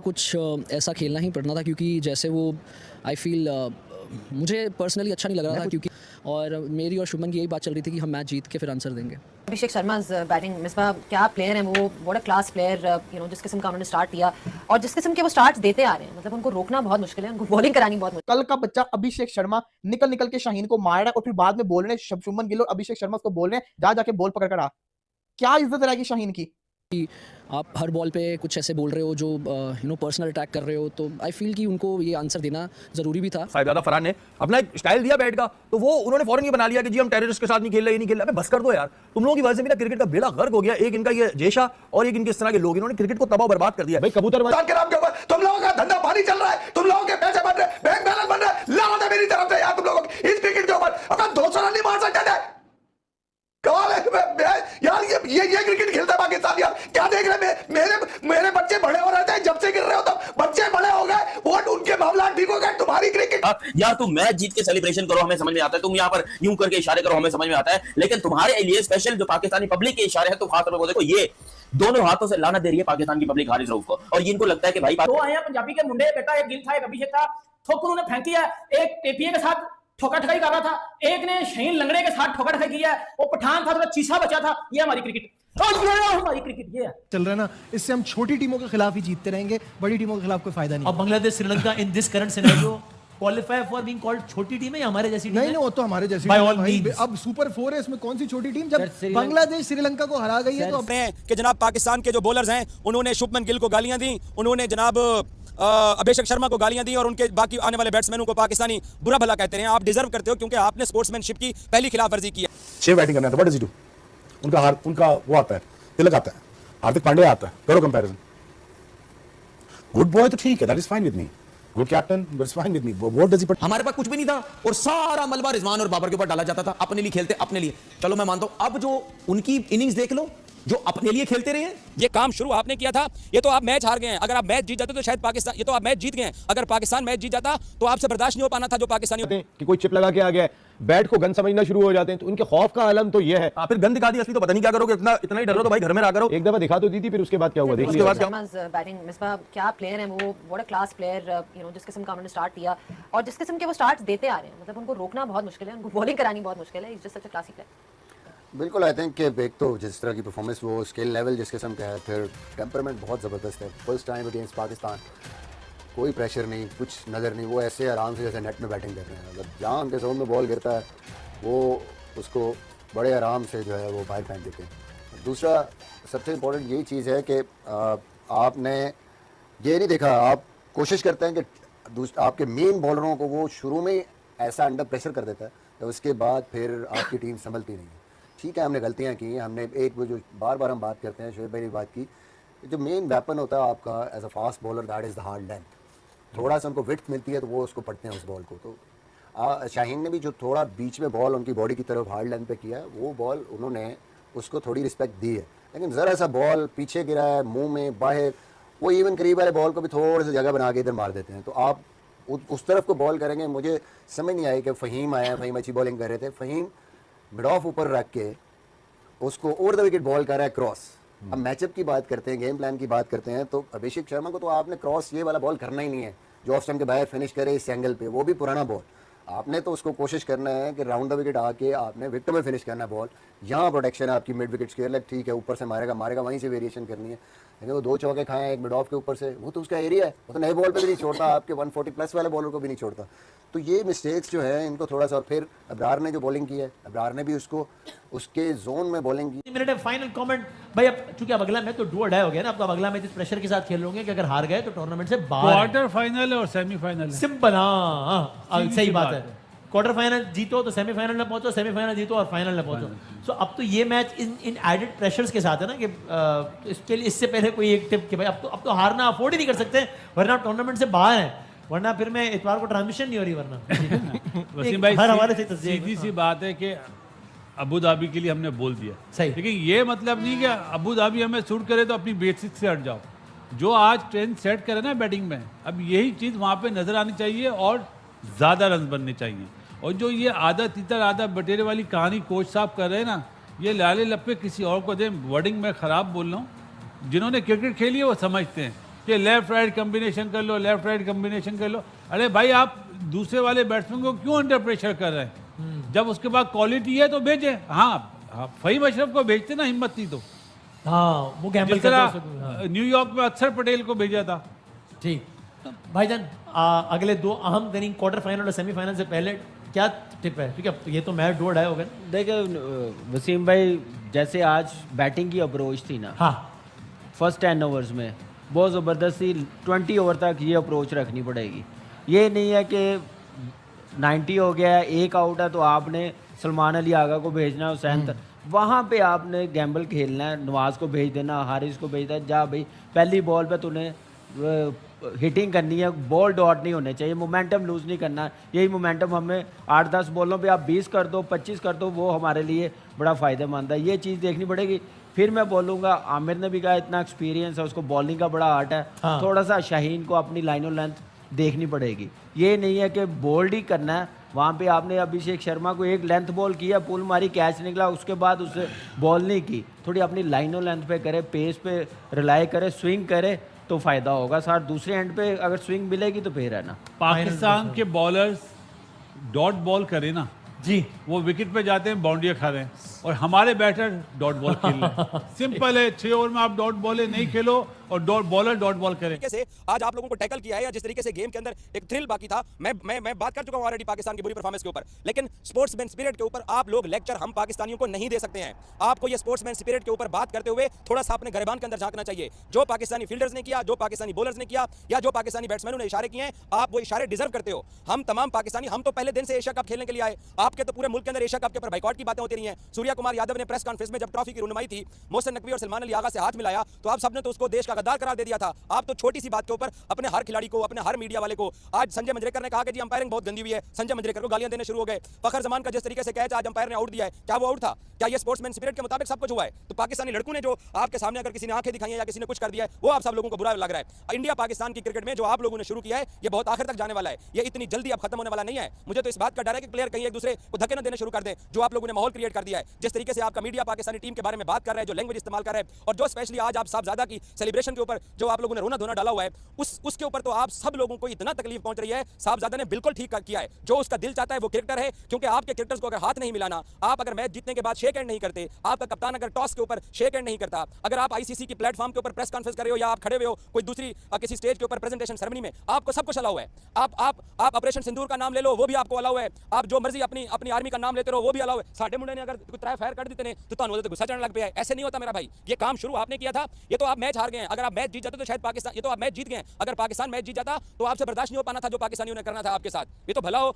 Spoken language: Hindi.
कुछ ऐसा खेलना ही पड़ना था क्योंकि जैसे वो आई फील मुझे पर्सनली अच्छा नहीं लग रहा था क्योंकि और मेरी और शुभमन की यही बात चल रही थी कि हम मैच जीत के फिर आंसर देंगे। अभिषेक शर्मा बैटिंग मिसबा क्या प्लेयर हैं वो, व्हाट अ क्लास प्लेयर, जिस किस्म का उन्होंने स्टार्ट किया और जिस किस्म के वो स्टार्ट्स देते आ रहे हैं, मतलब उनको रोकना बहुत मुश्किल है, उनको बॉलिंग करानी बहुत मुश्किल। कल का बच्चा अभिषेक शर्मा निकल के शाहीन को मार रहा है और फिर बाद में बोल रहे हैं शुभमन गिल और अभिषेक शर्मा उसको बोल रहे हैं जाके बॉल पकड़ कर आ। क्या इज्जत रहेगी शाहीन की? आप हर बॉल पे कुछ ऐसे बोल रहे हो जो पर्सनल अटैक कर रहे हो, तो आई फील कि उनको ये आंसर देना जरूरी भी था। साहिबजादा फरहान ने अपना एक स्टाइल दिया बैट का, तो वो उन्होंने फौरन ये बना लिया कि जी हम टेररिस्ट के साथ नहीं खेल रहे, ये नहीं खेल रहे। अबे बस कर दो यार, तुम लोगों की वजह से मेरा क्रिकेट का बेड़ा गर्क हो गया। एक इनका ये जेशा और एक इनके इस तरह के लोग, इन्होंने क्रिकेट को तबाह बर्बाद कर दिया। भाई कबूतर के नाम के ऊपर तुम लोगों का धंधा पानी चल रहा है, तुम लोगों के पैसे बन रहे, बैंक बैलेंस बन रहा है, लानत है मेरी तरफ से यार तुम लोगों इस क्रिकेट के ऊपर। अगर 200 रन नहीं मार सकते थे कमाल है यार, ये क्रिकेट खेलता है पाकिस्तान यार। क्या देख रहे हैं मेरे बच्चे बड़े हो रहे थे, जब से गिर रहे हो तब बच्चे बड़े हो गए, वो उनके मामला ठीक हो गए, तुम्हारी क्रिकेट। यार तुम मैच जीत के सेलिब्रेशन करो हमें समझ में आता है, तुम यहाँ पर यूं करके इशारे करो हमें समझ में आता है, लेकिन तुम्हारे लिए स्पेशल जो पाकिस्तानी पब्लिक के इशारे हैं, तो खास तौर पर देखो ये दोनों हाथों से लानत दे रही है पाकिस्तान की पब्लिक हारिस रऊफ को, और इनको लगता है कि भाई दो आए हैं पंजाबी के मुंडे, बेटा एक गिल था एक अभिषेक था, ठोकर उन्होंने फेंकी है, एक टेपिए के साथ ठोका ठकाई कर रहा था, एक ने शहीन लंगड़े के साथ ठोका ठकाई किया है, वो पठान था, चीसा बचा था। ये हमारी क्रिकेट, हमारी क्रिकेट ये है चल रहा है ना। इससे हम छोटी टीमों के खिलाफ ही जीतते रहेंगे, बड़ी टीमों के खिलाफ कोई फायदा नहीं। और Bangladesh Sri Lanka in this current scenario qualify for being called छोटी टीम है या हमारे जैसी टीम नहीं, वो तो हमारे जैसी टीम है। अब सुपर 4 है, इसमें कौन सी छोटी टीम? जब बांग्लादेश श्रीलंका को हरा गई है तो कि जनाब पाकिस्तान के जो बॉलर्स हैं उन्होंने शुभमन गिल को गालियां दी, उन्होंने जनाब अभिषेक शर्मा को गालियां दी और उनके बाकी आने वाले बैट्समैनों को पाकिस्तानी बुरा भला कहते हैं। आप डिजर्व करते हो क्योंकि आपने स्पोर्ट्समैनशिप की पहली खिलाफवर्जी की है। 6 बैटिंग करना था, व्हाट डज ही डू? उनका वो आता है, तिलक आता है, हार्दिक पांड्या आता है, करो कंपैरिजन। गुड बॉय तो ठीक है, that is fine with me, good captain that's fine with me, what does he? हमारे पास कुछ भी नहीं था और सारा मलबा रिजवान और बाबर के ऊपर डाला जाता था, अपने लिए खेलते अपने लिए। चलो मैं मानता हूं, अब जो उनकी इनिंग्स देख लो जो अपने लिए खेलते रहे हैं, ये काम शुरू आपने किया था। ये तो आप मैच हार गए हैं, अगर आप मैच जीत जाते तो शायद पाकिस्तान, ये तो आप मैच जीत गए हैं, अगर पाकिस्तान मैच जीत जाता तो आपसे बर्दाश्त नहीं हो पाना था जो पाकिस्तानी होते हैं कि कोई चिप लगा के आ गया है, बैट को गन समझना शुरू हो जाते हैं, तो उनके खौफ का आलम तो ये है। फिर गन दिखा दी असली तो पता नहीं क्या करोगे, इतना ही डर रहे तो भाई घर में रहा करो। एक दफा दिखा तो दी थी, फिर उसके बाद क्या हुआ देख लिया। बैटिंग मिसबा क्या प्लेयर हैं वो, व्हाट अ क्लास प्लेयर, जिस किस्म का उन्होंने स्टार्ट किया और जिस किस्म के वो स्टार्ट्स देते आ रहे हैं, मतलब उनको रोकना बहुत मुश्किल है, उनको बॉलिंग करानी बहुत मुश्किल है। Is just such a classy player. बिल्कुल, आई थिंक कि एक तो जिस तरह की परफॉर्मेंस, वो स्किल लेवल जिस किस्म का है, फिर टेम्परामेंट बहुत ज़बरदस्त है। फर्स्ट टाइम अगेंस्ट पाकिस्तान, कोई प्रेशर नहीं, कुछ नज़र नहीं, वो ऐसे आराम से जैसे नेट में बैटिंग कर रहे हैं। मतलब जहाँ उनके जोन में बॉल गिरता है वो उसको बड़े आराम से जो है वो बाहर फेंक देते हैं। दूसरा सबसे इम्पोर्टेंट यही चीज़ है कि आपने ये नहीं देखा, आप कोशिश करते हैं कि आपके मेन बॉलरों को वो शुरू में ऐसा अंडर प्रेशर कर देता है, तो उसके बाद फिर आपकी टीम संभलती नहीं है। ठीक है, हमने गलतियां की, हमने एक वो जो बार बार हम बात करते हैं, शोएब भाई ने बात की, जो मेन वेपन होता है आपका as a fast bowler, that is the hard length. थोड़ा सा उनको विड्थ मिलती है तो वो उसको पढ़ते हैं उस बॉल को। तो शाहीन ने भी जो थोड़ा बीच में बॉल उनकी बॉडी की तरफ हार्ड लेंथ पे किया है, वो बॉल उन्होंने उसको थोड़ी रिस्पेक्ट दी है। लेकिन ज़रा सा बॉल पीछे गिरा है, मुँह में बाहर, वो इवन करीब वाले बॉल को भी थोड़ी सी जगह बना के इधर मार देते हैं। तो आप उस तरफ को बॉल करेंगे। मुझे समझ नहीं आई कि फ़हीम आया, फ़हीम अच्छी बॉलिंग कर रहे थे, फ़हीम मिड ऑफ ऊपर रख के उसको ओवर द विकेट बॉल कर रहा है क्रॉस। अब मैचअप की बात करते हैं, गेम प्लान की बात करते हैं, तो अभिषेक शर्मा को तो आपने क्रॉस ये वाला बॉल करना ही नहीं है जो ऑफ स्टंप के बाहर फिनिश करे इस एंगल पे, वो भी पुराना बॉल। आपने तो उसको कोशिश करना है कि राउंड द विकेट आके आपने विकेट में फिनिश करना है बॉल। यहाँ प्रोटेक्शन है आपकी मिड विकेट स्क्वायर लेग, ठीक है, ऊपर से मारेगा वहीं से वेरिएशन करनी है। लेकिन वो 2 चौके खाए हैं एक मिड ऑफ के ऊपर से, वो तो उसका एरिया है, वो तो नए बॉल पे भी नहीं छोड़ता, आपके 140 प्लस वाले बॉलर को भी नहीं छोड़ता। तो ये मिस्टेक्स जो है इनको थोड़ा सा, और फिर अब्रार ने जो बॉलिंग की है, अब्रार ने भी उसको उसके जोन में बॉलिंग की। मिनट फाइनल कमेंट भाई, अब चूंकि अब अगला मैच तो डू और डाई हो गया ना, अब तो अगला मैच इस प्रेशर के साथ खेल लोगे कि अगर हार गए तो टूर्नामेंट से बाहर। क्वार्टर फाइनल और सेमीफाइनल सिंपल, हाँ सही बात है। क्वार्टर फाइनल जीतो तो सेमीफाइनल में पहुंचो, सेमीफाइनल जीतो और फाइनल में पहुंचो। सो अब तो ये मैच इन एडेड प्रेशर्स के साथ है ना कि इसके लिए इससे पहले कोई एक टिप कि भाई अब तो हारना अफोर्ड ही नहीं कर सकते, वरना टूर्नामेंट से बाहर है, वरना फिर मैं इतवार को ट्रांसमिशन नहीं हो रही, वरना वसीम भाई हर हवाले से सीधी सी बात है कि अबू धाबी के लिए हमने बोल दिया सही, लेकिन ये मतलब नहीं कि अबू धाबी हमें सूट करे तो अपनी बेसिक से हट जाओ। जो आज ट्रेंड सेट करे ना बैटिंग में, अब यही चीज़ वहाँ पे नजर आनी चाहिए और ज़्यादा रन बनने चाहिए। और जो ये आधा तीतर आधा बटेरे वाली कहानी कोच साहब कर रहे हैं ना, ये लाले लप्पे किसी और को दें, वर्डिंग में ख़राब बोल रहा हूँ, जिन्होंने क्रिकेट खेली है वो समझते हैं कि लेफ्ट राइट कम्बिनेशन कर लो, लेफ्ट राइट कम्बिनेशन कर लो। अरे भाई आप दूसरे वाले बैट्समैन को क्यों अंडर प्रेशर कर रहे हैं? जब उसके पास क्वालिटी है तो भेजे। हाँ, फहीम अशरफ को भेजते ना, हिम्मत थी तो। हाँ, वो गैम्बल जिस तरह न्यूयॉर्क में अक्षर पटेल को भेजा था। ठीक भाईजान, अगले 2 अहम दिन क्वार्टर फाइनल और सेमीफाइनल से पहले क्या टिप है? ठीक है, ये तो मैच 2 ढाई हो गए। देखिए वसीम भाई, जैसे आज बैटिंग की अप्रोच थी ना, हाँ, फर्स्ट 10 ओवर्स में बहुत ज़बरदस्ती 20 ओवर तक ये अप्रोच रखनी पड़ेगी। ये नहीं है कि 90 हो गया है, 1 आउट है तो आपने सलमान अली आगा को भेजना है, हुसैन वहाँ पे आपने गैम्बल खेलना है, नवाज को भेज देना, हारिस को भेज देना, जा भाई पहली बॉल पे तूने हिटिंग करनी है, बॉल डॉट नहीं होने चाहिए, मोमेंटम लूज़ नहीं करना है। यही मोमेंटम हमें 8-10 बॉलों पे आप 20 कर दो, 25 कर दो, वो हमारे लिए बड़ा फ़ायदेमंद है। ये चीज़ देखनी पड़ेगी। फिर मैं बोलूँगा, आमिर ने भी कहा इतना एक्सपीरियंस है, उसको बॉलिंग का बड़ा आर्ट है। हाँ। थोड़ा सा शाहीन को अपनी लाइन और लेंथ देखनी पड़ेगी। ये नहीं है कि बोल्ड ही करना है। वहाँ पे आपने अभिषेक शर्मा को एक लेंथ बॉल किया, पुल मारी, कैच निकला, उसके बाद उससे बॉल नहीं की। थोड़ी अपनी लाइन और लेंथ पे करे, पेस पे रिलाई करे, स्विंग करे तो फ़ायदा होगा। साथ दूसरे एंड पे अगर स्विंग मिलेगी तो फिर है ना, पाकिस्तान के बॉलर्स डॉट बॉल करे ना जी, वो विकेट पे जाते हैं, बाउंड्री खा रहे हैं, और हमारे बैटर डॉट बॉल खेल रहे हैं। सिंपल है, 6 ओवर में आप डॉट बॉल नहीं खेलो और बॉलर डॉट बॉल करें। तरीके से आज आप लोगों को टैकल किया है, या जिस तरीके से गेम के अंदर एक थ्रिल बाकी था, मैं बात कर चुका हूं ऑलरेडी पाकिस्तान की बुरी परफॉर्मेंस के ऊपर, लेकिन स्पोर्ट्समैन स्पिरिट के ऊपर आप लोग लेक्चर हम पाकिस्तानियों को नहीं दे सकते हैं। आपको ये स्पोर्ट्समैन स्पिरिट के ऊपर बात करते हुए थोड़ा सा अपने गिरबान के अंदर झांकना चाहिए। जो पाकिस्तानी फील्डर्स ने किया, जो पाकिस्तानी बॉलर्स ने किया, या जो पाकिस्तानी बैट्समैनों ने इशारे किए हैं, आप वो इशारे डिजर्व करते हो। हम तमाम पाकिस्तानी, हम तो पहले दिन से एशिया कप खेलने के लिए आए, आपके तो पूरे मुल्क के अंदर एशिया कप के ऊपर बाइकआउट की बातें होती रही हैं। सूर्या कुमार यादव ने प्रेस कॉन्फ्रेंस में जब ट्रॉफी की रुनमाई थी, मोहसिन नकवी और सलमान अली आगा से हाथ मिलाया तो आप सबने तो उसको देश का गद्दार करार दे दिया था। आप तो छोटी सी बात के ऊपर अपने हर खिलाड़ी को, अपने हर मीडिया वाले को, आज संजय मंजरेकर ने कहा कि जी अंपायरिंग बहुत गंदी हुई है, संजय मंजरेकर को गालियां देने शुरू हो गए। फखर जमान का जिस तरीके से कैच आज अंपायर ने आउट दिया है, क्या वो आउट था? क्या ये स्पोर्ट्समैन स्पिरिट के मुताबिक सब कुछ हुआ है? तो पाकिस्तानी लड़कों ने जो आपके सामने अगर किसी ने आंखें दिखाई है या किसी ने कुछ कर दिया है, वो आप सब लोगों को बुरा लग रहा है। इंडिया पाकिस्तान की क्रिकेट में जो आप लोगों ने शुरू किया है, ये बहुत आखिर तक जाने वाला है, ये इतनी जल्दी अब खत्म होने वाला नहीं है। मुझे तो इस बात का डर है कि प्लेयर कहीं एक दूसरे को धक्के न देने शुरू कर दें, जो आप लोगों ने माहौल क्रिएट कर दिया है। जिस तरीके से आपका मीडिया पाकिस्तानी टीम के बारे में बात कर रहा है, जो लैंग्वेज इस्तेमाल कर रहा है, और जो स्पेशली आज आप साहबजादा की सेलिब्रेशन के ऊपर जो आप लोगों ने रोना धोना डाला हुआ है, उसके ऊपर तो आप सब लोगों को इतना तकलीफ पहुंच रही है। साहबजादा ने बिल्कुल ठीक किया है, जो उसका दिल चाहता है वो क्रिकेटर है, क्योंकि आपके क्रिकेटर्स को अगर हाथ नहीं मिलाना, आप अगर मैच जीतने के बाद शेक हैंड नहीं करते, आपका कप्तान अगर टॉस के ऊपर शेक हैंड नहीं करता, अगर आप आईसीसी की प्लेटफॉर्म के ऊपर प्रेस कॉन्फ्रेंस कर रहे हो या आप खड़े हुए हो कोई दूसरी किसी स्टेज के ऊपर प्रेजेंटेशन सेरेमनी में, आपको सब कुछ अलाउ है। आप ऑपरेशन सिंदूर का नाम ले लो, वो भी आपको अलाउ है। आप जो मर्जी अपनी आर्मी का नाम लेते रहो, वो भी अलाउ है। साडे मुंडे ने अगर त्रै फायर कर देते ने तो तुहानू तो गुस्सा चढ़ने लग पिया है। ऐसे नहीं होता मेरा भाई, ये काम शुरू आपने किया था, ये तो आप मैच हार गए हैं। अगर आप मैच जीत जाते तो शायद पाकिस्तान, ये तो आप मैच जीत गए हैं, अगर पाकिस्तान मैच जीत जाता तो आपसे बर्दाश्त नहीं हो पाना था जो पाकिस्तानियों ने करना था आपके साथ। ये तो भला हो